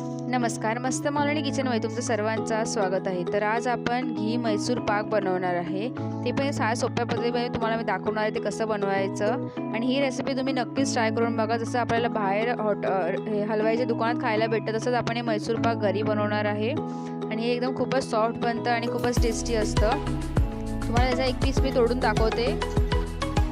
नमस्कार, मस्त मालवणी किचनमध्ये तुमचं सर्वांचं स्वागत आहे. तर आज आपण घी मैसूर पाक बनवणार आहे. ते पण साध्या सोप्या पद्धतीने तुम्हाला मी दाखवणार आहे ते कसं बनवायचं. आणि ही रेसिपी तुम्ही नक्कीच ट्राय करून बघा. जसं आपल्याला बाहेर हलवाईच्या दुकानात खायला भेटतं तसंच आपण हे मैसूर पाक घरी बनवणार आहे. आणि हे एकदम खूपच सॉफ्ट बनतं आणि खूपच टेस्टी असतं. तुम्हाला याचा एक पीस मी तोडून दाखवते.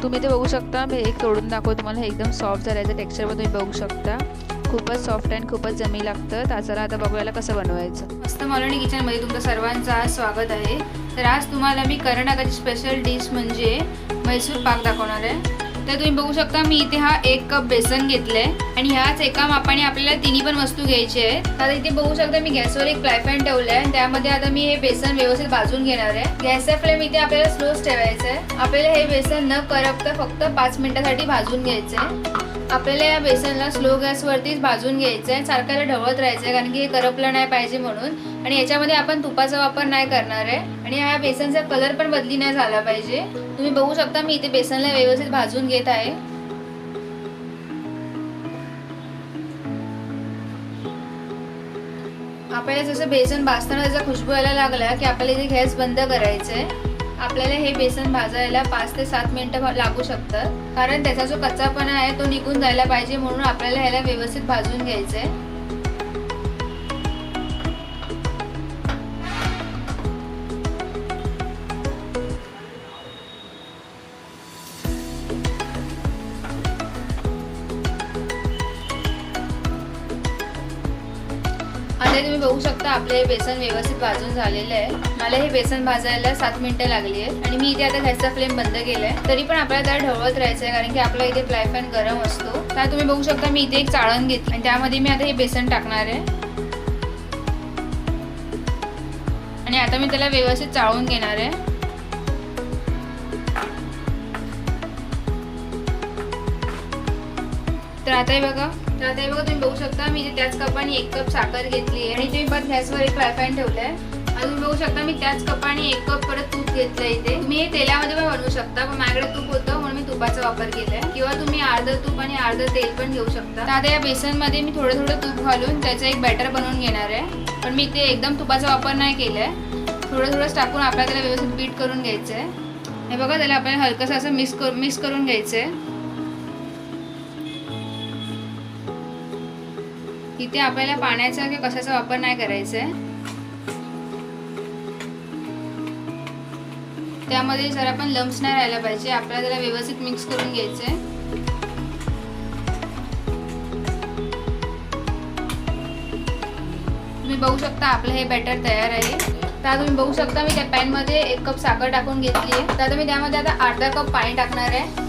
तुम्ही ते बघू शकता. मी एक तोडून दाखवते तुम्हाला. हे एकदम सॉफ्ट झालं, याचं टेक्स्चर पण तुम्ही बघू शकता. खूपच सॉफ्ट आणि खूपच जमी लागतं. तर चला आता बघूया कसं बनवायचं. मस्त मालवणी किचनमध्ये तुमचं सर्वांचं स्वागत आहे. तर आज तुम्हाला मी कर्नाटकाची स्पेशल डिश म्हणजे मैसूर पाक दाखवणार आहे. तर तुम्ही बघू शकता मी इथे हा 1 कप बेसन घेतलंय आणि ह्याच एका मापाने आपल्याला तिन्ही पण वस्तू घ्यायची आहेत. आता इथे बघू शकता मी गॅसवर एक फ्राय पॅन ठेवलाय आणि त्यामध्ये आता मी हे बेसन व्यवस्थित भाजून घेणार आहे. गॅसचा फ्लेम इथे आपल्याला स्लोच ठेवायचा आहे. आपल्याला हे बेसन न करपता फक्त 5 मिनिटांसाठी भाजून घ्यायचं आहे. आपल्याला या बेसनला स्लो गॅसवरतीच भाजून घ्यायचं आहे. सारख्याला ढवळत राहायचं आहे कारण की हे करपलं नाही पाहिजे म्हणून. आणि याच्यामध्ये आपण तुपाचा वापर नाही करणार आहे आणि ह्या बेसनचा कलर पण बदली नाही झाला पाहिजे. तुम्ही बघू शकता मी इथे बेसनला व्यवस्थित भाजून घेत आहे. आपल्याला जसं बेसन भाजताना त्याचा खुशबू यायला लागला की आपल्याला इथे गॅस बंद करायचं आहे. आपल्याला हे बेसन भाजायला 5 ते 7 मिनिटं लागू शकतात कारण त्याचा जो कच्चापणा आहे तो निघून जायला पाहिजे म्हणून आपल्याला ह्याला व्यवस्थित भाजून घ्यायचं आहे. आता तुम्ही बघू शकता आपले बेसन व्यवस्थित भाजून झालेलं आहे. मला हे बेसन भाजायला 7 मिनिटं लागली आहेत आणि मी इथे आता गॅसचा फ्लेम बंद केलाय. तरी पण आपल्याला त्याला ढवळत राहायचं आहे कारण की आपला इथे फ्राय पॅन गरम असतो. तर तुम्ही बघू शकता मी इथे एक चाळण घेतली आणि त्यामध्ये मी आता हे बेसन टाकणार आहे आणि आता मी त्याला व्यवस्थित चाळून घेणार आहे. तर आता हे बघा तुम्ही बघू शकता मी त्याच कपाने 1 कप साखर घेतली आहे आणि तुम्ही परत गॅसवर एक फ्राय पॅन ठेवलाय. आणि तुम्ही बघू शकता मी त्याच कपाने 1 कप परत तूप घेतलंय. इथे तुम्ही हे तेलामध्ये पण बनवू शकता पण माझ्याकडे तूप होतं म्हणून मी तुपाचा वापर केलाय. किंवा तुम्ही अर्ध तूप आणि अर्ध तेल पण घेऊ शकता. तर आता या बेसनमध्ये मी थोडं तूप घालून त्याचं एक बॅटर बनवून घेणार आहे. पण मी इथे एकदम तुपाचा वापर नाही केलाय. थोडंच टाकून आपल्याला त्याला व्यवस्थित बीट करून घ्यायचं आहे. हे बघा त्याला आपल्याला हलकंसं असं मिक्स करून घ्यायचं आहे. इथे आपल्याला पाण्याचा किंवा कशाचा वापर नाही करायचा आहे. त्यामध्ये जरा पण लम्स नाही राहायला पाहिजे. आपल्याला त्याला व्यवस्थित मिक्स करून घ्यायचं आहे. तुम्ही बघू शकता आपलं हे बॅटर तयार आहे. तर तुम्ही बघू शकता मी त्या पॅनमध्ये 1 कप साखर टाकून घेतली आहे. तर मी त्यामध्ये आता अर्धा कप पाणी टाकणार आहे.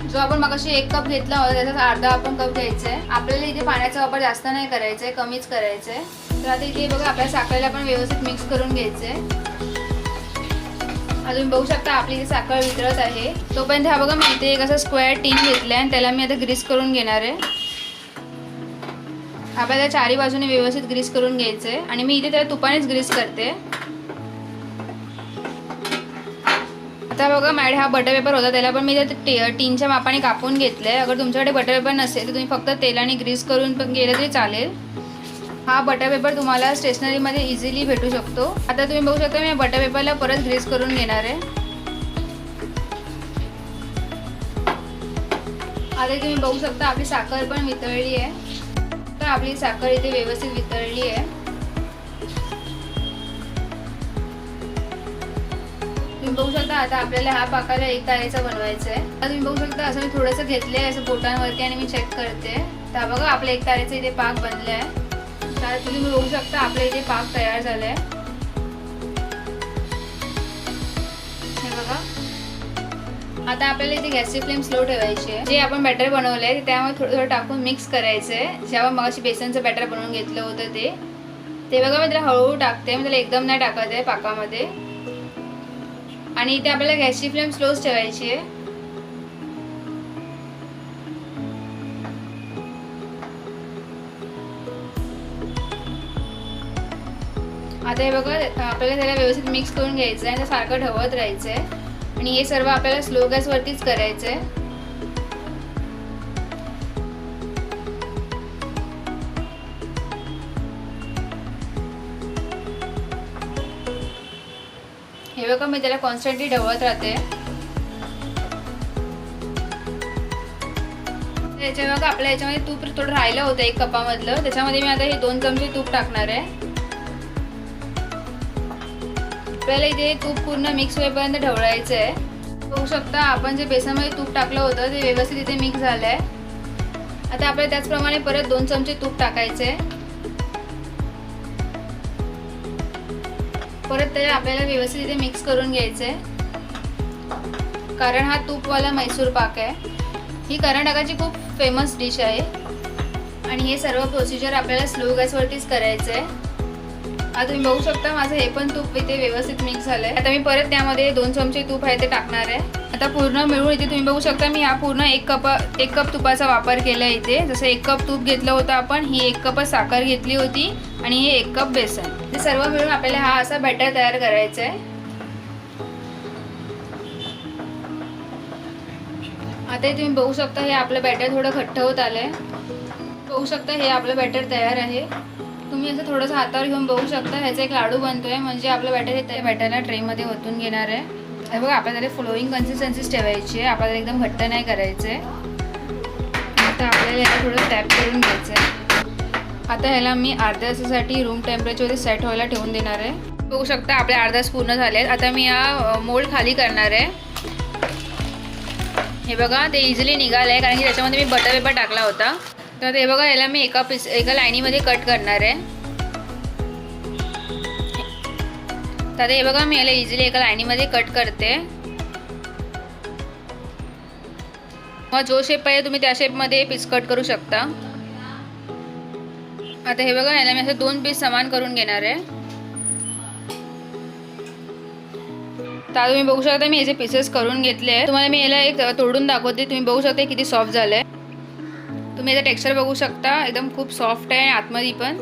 जो आपण मगाशी 1 कप घेतला होता त्याचा अर्धा आपण कप घ्यायचा आहे. आपल्याला इथे पाण्याचा वापर जास्त नाही करायचा आहे, कमीच करायचा आहे. तर आता इथे बघा आपल्या साखरेला पण व्यवस्थित मिक्स करून घ्यायचं आहे. आता तुम्ही बघू शकता आपली इथे साखर वितळत आहे. तोपर्यंत हा बघा मी इथे एक असं स्क्वेअर टीन घेतला आहे आणि त्याला मी आता ग्रीस करून घेणार आहे. आपल्याला चारी बाजूने व्यवस्थित ग्रीस करून घ्यायचं आहे आणि मी इथे त्याला तुपानेच ग्रीस करते. आता बघा माझ्याकडे हा बटर पेपर होता त्याला पण मी टीनच्या मापाने कापून घेतलंय. अगर तुमच्याकडे बटर पेपर नसेल तर तुम्ही फक्त तेलाने ग्रीस करून पण गेलं तरी चालेल. हा बटर पेपर तुम्हाला स्टेशनरीमध्ये इझिली भेटू शकतो. आता तुम्ही बघू शकता मी बटर पेपरला परत ग्रीस करून घेणार आहे. आता तुम्ही बघू शकता आपली साखर पण वितळली आहे. तर आपली साखर इथे व्यवस्थित वितळली आहे. तुम्ही बघू शकता आता आपल्याला हा पाकाला 1 तारेचा बनवायचा आहे. आता तुम्ही बघू शकता असं मी थोडंसं घेतलंय असं बोटांवरती आणि मी चेक करते. तर बघा आपल्या 1 तारेचा इथे पाक बनलाय. तर तुम्ही बघू शकता आपल्या इथे पाक तयार झालाय. हे बघा आता आपल्याला इथे गॅसची फ्लेम स्लो ठेवायची आहे. जे आपण बॅटर बनवलंय त्यामध्ये थोडं टाकून मिक्स करायचं आहे. जे आपण मगाशी बेसनचं बॅटर बनवून घेतलं होतं ते बघा मी त्याला हळूहळू टाकते. मी त्याला एकदम नाही टाकत आहे पाकामध्ये. आणि इथे आपल्याला गॅसची फ्लेम स्लोच ठेवायची आहे. आता हे बघा आपल्याला त्याला व्यवस्थित मिक्स करून घ्यायचं आहे आणि सारखं ढवळत राहायचं आहे. आणि हे सर्व आपल्याला स्लो गॅसवरतीच करायचं आहे. हे बघा मी त्याला कॉन्स्टंटली ढवळत राहते. याच्या बघा आपल्या याच्यामध्ये तूप थोडं राहिलं होतं 1 कपामधलं, त्याच्यामध्ये मी आता हे 2 चमचे तूप टाकणार आहे. आपल्याला इथे तूप पूर्ण मिक्स होईपर्यंत ढवळायचं आहे. बघू शकता आपण जे बेसनमध्ये तूप टाकलं होतं ते व्यवस्थित इथे मिक्स झालं आहे. आता आपल्याला त्याचप्रमाणे परत 2 चमचे तूप टाकायचे. परत त्याला आपल्याला व्यवस्थित इथे मिक्स करून घ्यायचं आहे, कारण हा तूपवाला मैसूर पाक आहे. ही कर्नाटकाची खूप फेमस डिश आहे आणि हे सर्व प्रोसिजर आपल्याला स्लो गॅसवरतीच करायचं आहे. आता तुम्ही बघू शकता माझं हे पण तूप इथे व्यवस्थित मिक्स झालं आहे. आता मी परत त्यामध्ये 2 चमचे तूप आहे ते टाकणार आहे. आता पूर्ण मिळून इथे तुम्ही बघू शकता मी हा पूर्ण 1 कप तुपाचा वापर केला आहे इथे. जसं 1 कप तूप घेतलं होतं आपण, ही 1 कप साखर घेतली होती आणि हे 1 कप बेसन. हे सर्व मिळून आपल्याला हा असा बॅटर तयार करायचा आहे. आता तुम्ही बघू शकता हे आपलं बॅटर थोडं घट्ट होत आलंय. बघू शकता हे आपलं बॅटर तयार आहे. तुम्ही असं थोडंसं हातावर घेऊन बघू शकता ह्याचा एक लाडू बनतोय, म्हणजे आपलं बॅटर हे बॅटरला ट्रेमध्ये ओतून घेणार आहे. हे बघा आपल्याला फ्लोईंग कन्सिस्टन्सीच ठेवायची आहे, आपल्याला एकदम घट्ट नाही करायचं आहे. आता आपल्याला याला थोडं टॅप करून घ्यायचं आहे. आता ह्याला मी अर्ध्या तासासाठी रूम टेम्परेचरवर सेट व्हायला ठेवून देणार आहे. बघू शकता आपले अर्धा तास पूर्ण झाले आहेत. आता मी हा मोल्ड खाली करणार आहे. हे बघा ते इझिली निघालं आहे, कारण की त्याच्यामध्ये मी बटर पेपर टाकला होता. तर हे बघा याला मी एका लाईनीमध्ये कट करणार आहे. तर हे बघा मी याला इझिली एका लाईनीमध्ये कट करते. मग जो शेप पाहिजे तुम्ही त्या शेपमध्ये पीस कट करू शकता. आता हे बघा याला मी असं 2 पीस समान करून घेणार आहे. तर तुम्ही बघू शकता मी याचे पीसेस करून घेतले आहे. तुम्हाला मी याला एक तोडून दाखवते. तुम्ही बघू शकता किती सॉफ्ट झालं आहे. तुम्ही याचं टेक्स्चर बघू शकता, एकदम खूप सॉफ्ट आहे आतमध्ये पण.